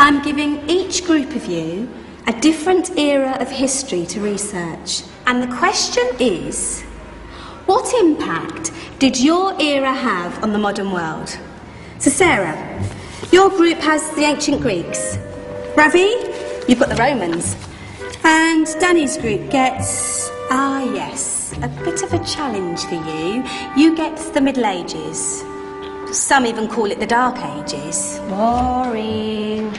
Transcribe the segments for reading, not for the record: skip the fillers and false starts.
I'm giving each group of you a different era of history to research. And the question is, what impact did your era have on the modern world? So Sarah, your group has the ancient Greeks. Ravi, you've got the Romans. And Danny's group gets, yes, a bit of a challenge for you. You get the Middle Ages. Some even call it the Dark Ages. Boring.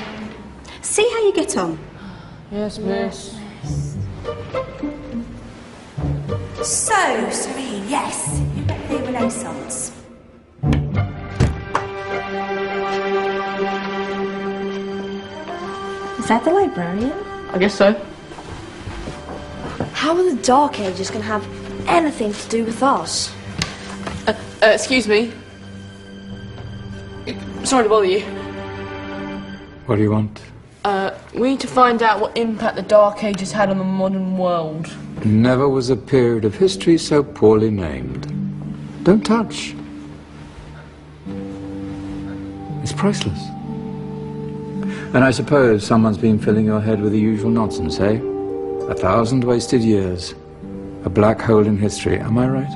See how you get on. Yes, miss. So, Serene, yes, you get the Renaissance. Is that the librarian? I guess so. How are the Dark Ages going to have anything to do with us? Excuse me. Sorry to bother you. What do you want? We need to find out what impact the Dark Ages had on the modern world. Never was a period of history so poorly named. Don't touch. It's priceless. And I suppose someone's been filling your head with the usual nonsense, eh? 1,000 wasted years. A black hole in history, am I right?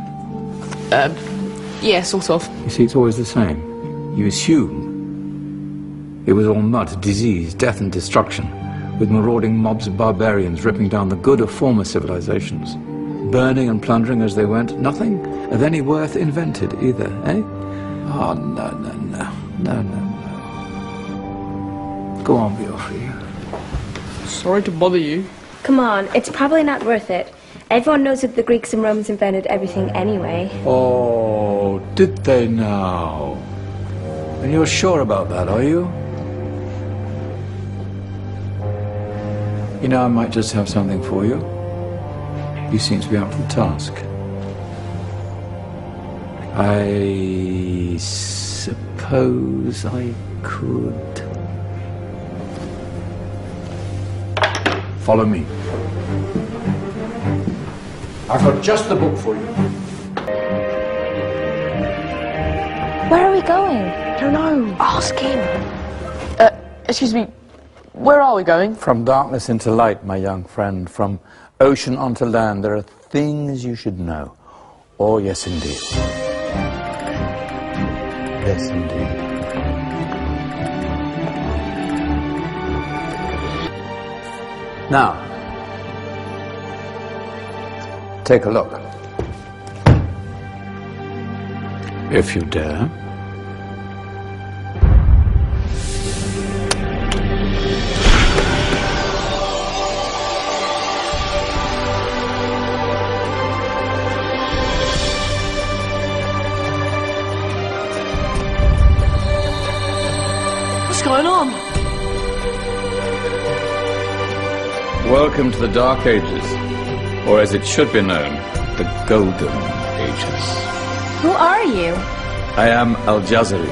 Yeah, sort of. You see, it's always the same. You assume it was all mud, disease, death and destruction, with marauding mobs of barbarians ripping down the good of former civilizations, burning and plundering as they went. Nothing of any worth invented either, eh? Oh, no, no, no, no, no, no. Go on, Beofrey. Sorry to bother you. Come on, it's probably not worth it. Everyone knows that the Greeks and Romans invented everything anyway. Oh, did they now? And you're sure about that, are you? You know, I might just have something for you. You seem to be up for the task. I suppose I could. Follow me. I've got just the book for you. Where are we going? I don't know. Ask him. Excuse me. Where are we going? From darkness into light, my young friend. From ocean onto land. There are things you should know. Oh, yes, indeed. Yes, indeed. Now, take a look. If you dare. What's going on? Welcome to the Dark Ages, or as it should be known, the Golden Ages. Who are you? I am Al-Jazari,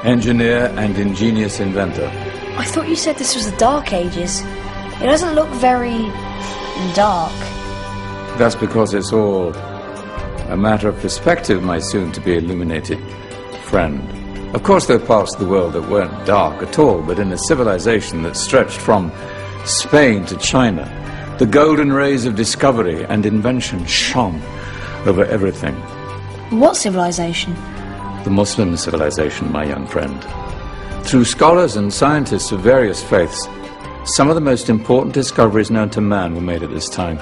engineer and ingenious inventor. I thought you said this was the Dark Ages. It doesn't look very dark. That's because it's all a matter of perspective, my soon-to-be illuminated friend. Of course, there are parts of the world that weren't dark at all, but in a civilization that stretched from Spain to China, the golden rays of discovery and invention shone over everything. What civilization? The Muslim civilization, my young friend. Through scholars and scientists of various faiths, some of the most important discoveries known to man were made at this time.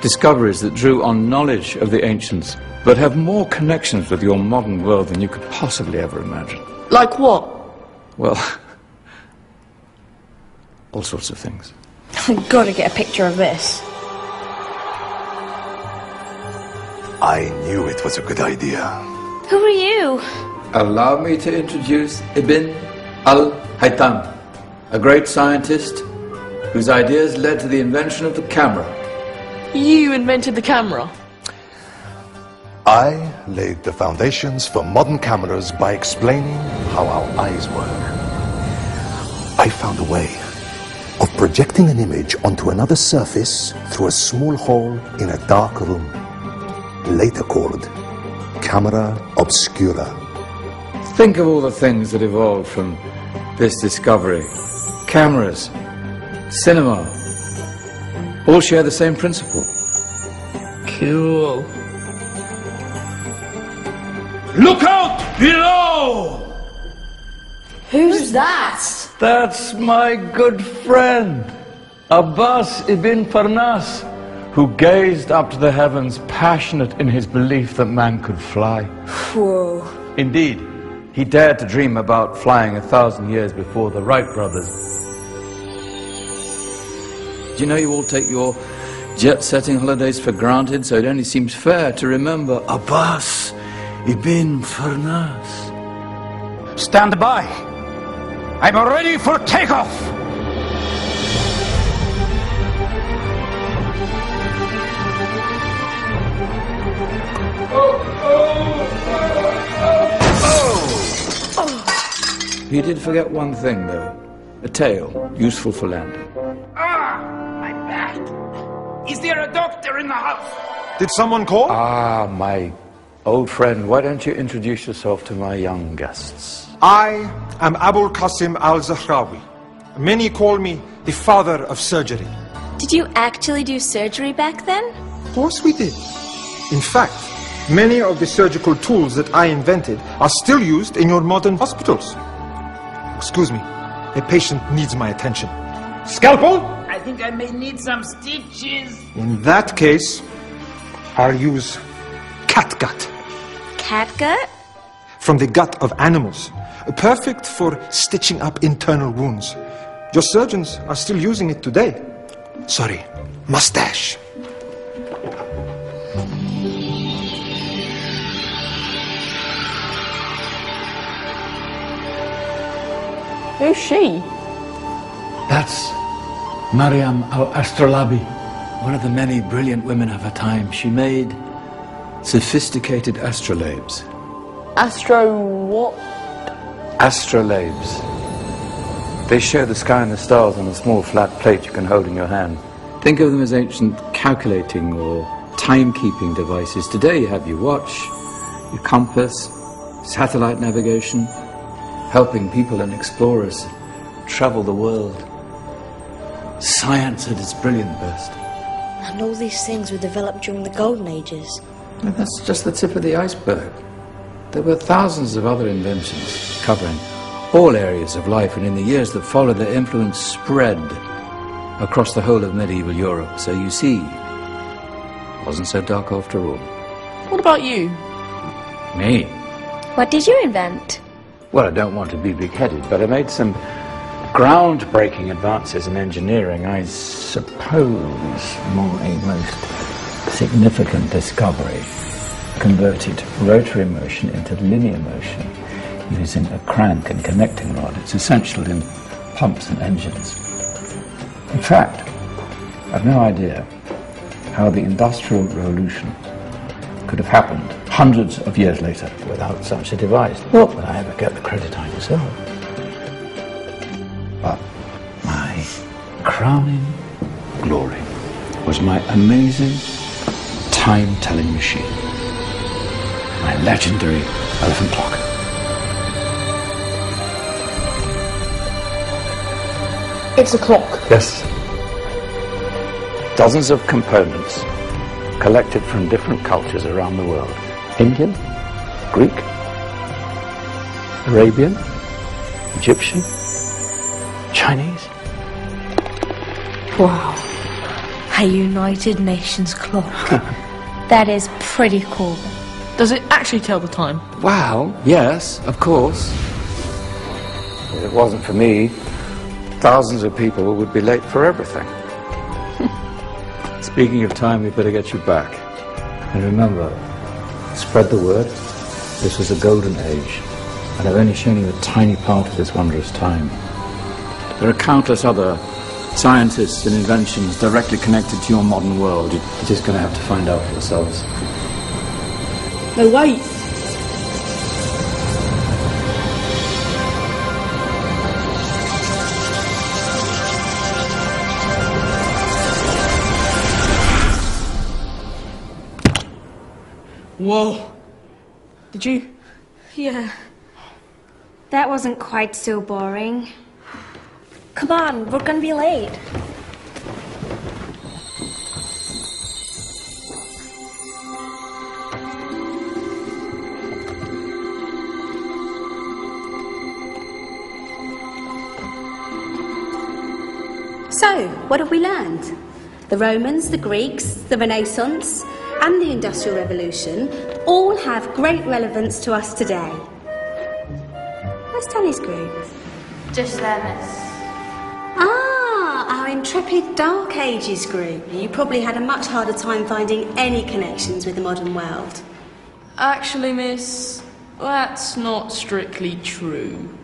Discoveries that drew on knowledge of the ancients, but have more connections with your modern world than you could possibly ever imagine. Like what? Well, all sorts of things. I've got to get a picture of this. I knew it was a good idea. Who are you? Allow me to introduce Ibn al-Haytham, a great scientist whose ideas led to the invention of the camera. You invented the camera? I laid the foundations for modern cameras by explaining how our eyes work. I found a way of projecting an image onto another surface through a small hole in a dark room, later called camera obscura. Think of all the things that evolved from this discovery. Cameras, cinema, all share the same principle. Cool. Look out below! Who's that? That's my good friend, Abbas ibn Farnas, who gazed up to the heavens, passionate in his belief that man could fly. Whoa. Indeed, he dared to dream about flying 1,000 years before the Wright brothers. Do you know you all take your jet-setting holidays for granted, so it only seems fair to remember Abbas ibn Farnas. Stand by. I'm ready for takeoff. You did forget one thing, though. A tail, useful for landing. My back. Is there a doctor in the house? Did someone call? Ah, my old friend, why don't you introduce yourself to my young guests? I am Abul Qasim al-Zahrawi. Many call me the father of surgery. Did you actually do surgery back then? Of course we did. In fact, many of the surgical tools that I invented are still used in your modern hospitals. Excuse me, a patient needs my attention. Scalpel? I think I may need some stitches. In that case, I'll use catgut. Catgut? From the gut of animals. Perfect for stitching up internal wounds. Your surgeons are still using it today. Sorry, mustache. Who's she? That's Maryam al-Astrolabi, one of the many brilliant women of her time. She made sophisticated astrolabes. Astro what? Astrolabes. They show the sky and the stars on a small flat plate you can hold in your hand. Think of them as ancient calculating or timekeeping devices. Today you have your watch, your compass, satellite navigation, helping people and explorers travel the world. Science at its brilliant best. And all these things were developed during the Golden Ages. And that's just the tip of the iceberg. There were thousands of other inventions covering all areas of life, and in the years that followed, their influence spread across the whole of medieval Europe. So you see, it wasn't so dark after all. What about you? Me? What did you invent? Well, I don't want to be big-headed, but I made some groundbreaking advances in engineering. I suppose my most significant discovery converted rotary motion into linear motion using a crank and connecting rod. It's essential in pumps and engines. In fact, I've no idea how the Industrial Revolution could have happened hundreds of years later without such a device. Nor will I ever get the credit I deserve. But my crowning glory was my amazing time-telling machine, my legendary elephant clock. It's a clock. Yes. Dozens of components collected from different cultures around the world. Indian, Greek, Arabian, Egyptian, Chinese. Wow. A United Nations clock. That is pretty cool. Does it actually tell the time? Well, yes, of course. If it wasn't for me, thousands of people would be late for everything. Speaking of time, we better get you back. And remember, spread the word. This was a golden age, and I've only shown you a tiny part of this wondrous time. There are countless other scientists and inventions directly connected to your modern world. You're just going to have to find out for yourselves. No, wait. Whoa. Did you? Yeah. That wasn't quite so boring. Come on, we're gonna be late. So, what have we learned? The Romans, the Greeks, the Renaissance, and the Industrial Revolution all have great relevance to us today. Where's Danny's group? Just there, miss. Ah, our intrepid Dark Ages group. You probably had a much harder time finding any connections with the modern world. Actually, miss, that's not strictly true.